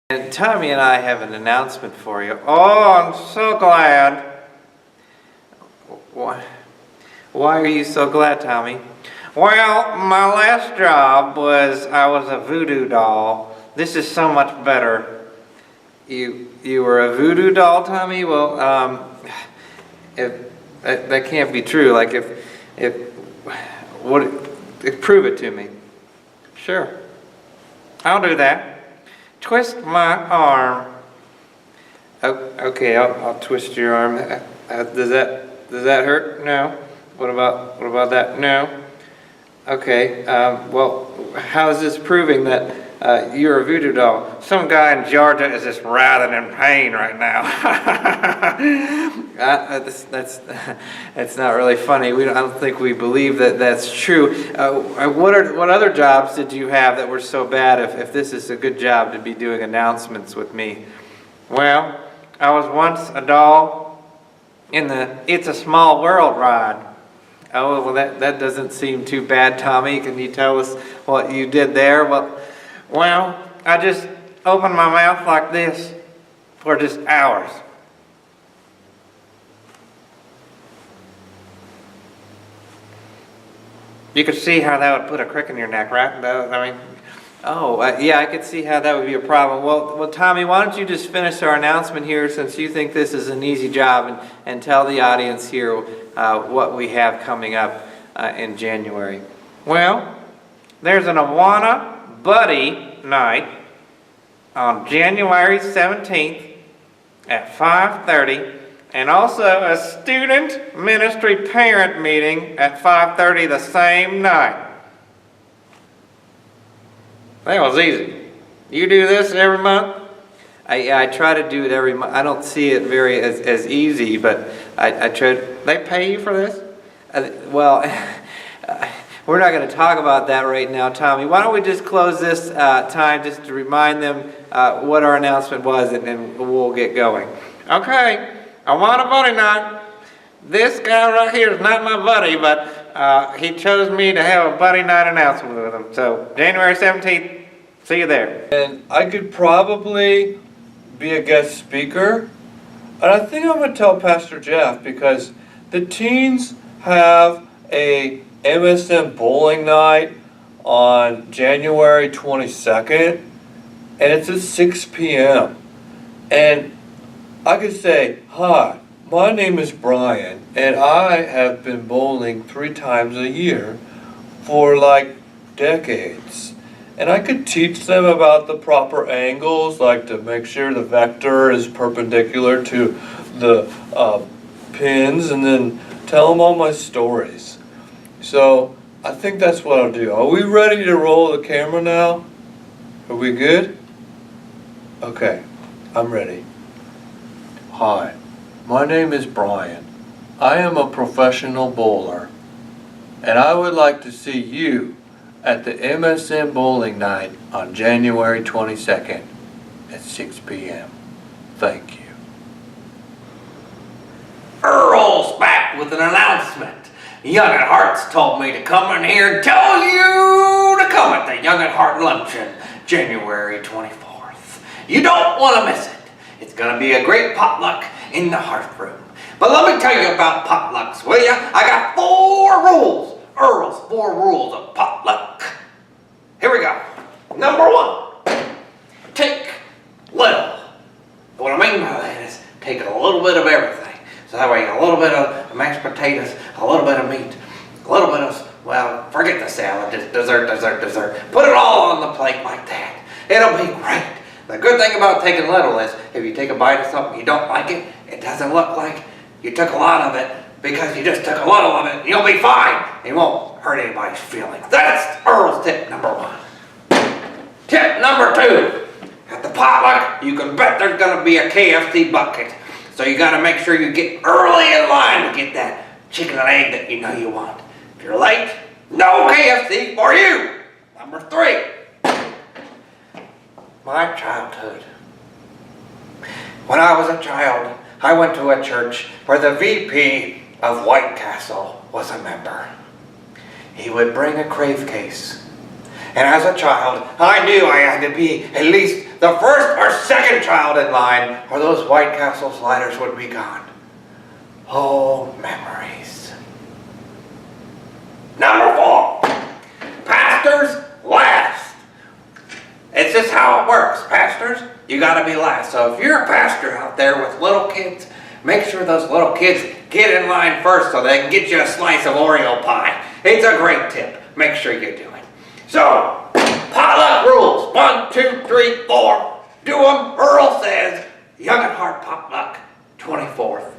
And Tommy and I have an announcement for you. Oh, I'm so glad. Why are you so glad, Tommy? Well, my last job was I was a voodoo doll. This is so much better. You were a voodoo doll, Tommy? Well, that can't be true. Like prove it to me. Sure, I'll do that. Twist my arm. Okay, I'll twist your arm. Does that hurt? No. What about that? No. Okay. Well, how is this proving that you're a voodoo doll? Some guy in Georgia is just writhing in pain right now. That's not really funny. I don't think we believe that that's true. What other jobs did you have that were so bad? If this is a good job to be doing announcements with me, well, I was once a doll in the "It's a Small World" ride. Oh, well, that doesn't seem too bad, Tommy. Can you tell us what you did there? Well, I just opened my mouth like this for just hours. You could see how that would put a crick in your neck, right? Yeah, I could see how that would be a problem. Well, Tommy, why don't you just finish our announcement here, since you think this is an easy job, and tell the audience here what we have coming up in January. Well, there's an Awana Buddy Night on January 17th at 5:30, and also a student ministry parent meeting at 5:30 the same night. That was easy. You do this every month? I try to do it every month. I don't see it very as easy, but I try. They pay you for this? We're not going to talk about that right now, Tommy. Why don't we just close this time just to remind them what our announcement was, and we'll get going. Okay, I want a buddy night. This guy right here is not my buddy, but he chose me to have a buddy night announcement with him. So January 17th, see you there. And I could probably be a guest speaker. And I think I'm going to tell Pastor Jeff, because the teens have a MSM bowling night on January 22nd, and it's at 6 p.m. And I could say, hi, my name is Brian, and I have been bowling 3 times a year for like decades. And I could teach them about the proper angles, like to make sure the vector is perpendicular to the pins, and then tell them all my stories. So I think that's what I'll do. Are we ready to roll the camera now? Are we good? Okay, I'm ready. Hi, my name is Brian. I am a professional bowler, and I would like to see you at the MSM Bowling Night on January 22nd at 6 p.m. Thank you. Earl's back with an announcement. Young at Heart's told me to come in here and tell you to come at the Young at Heart Luncheon, January 24th. You don't want to miss it. It's going to be a great potluck in the Hearth Room. But let me tell you about potlucks, will ya? I got 4 rules. Earl's 4 rules of potluck. Here we go. Number 1, take little. What I mean by that is take a little bit of everything. So that way, a little bit of mashed potatoes, a little bit of meat, a little bit of, well, forget the salad, just dessert. Put it all on the plate like that. It'll be great. The good thing about taking little is if you take a bite of something you don't like it, it doesn't look like you took a lot of it, because you just took a little of it. You'll be fine. It won't hurt anybody's feelings. That's Earl's tip number 1. Tip number 2. At the potluck, you can bet there's going to be a KFC bucket. So you got to make sure you get early in line to get that chicken and egg that you know you want. If you're late, no KFC for you. Number 3. My childhood. When I was a child, I went to a church where the VP of White Castle was a member. He would bring a crave case And as a child, I knew I had to be at least the first or second child in line, or those White Castle sliders would be gone. Oh, memories. Number 4, pastors last. It's just how it works. Pastors, you gotta be last. So if you're a pastor out there with little kids, make sure those little kids get in line first so they can get you a slice of Oreo pie. It's a great tip. Make sure you do it. So, potluck rules. 1, 2, 3, 4. Do them. Earl says, Young at Heart potluck, 24th.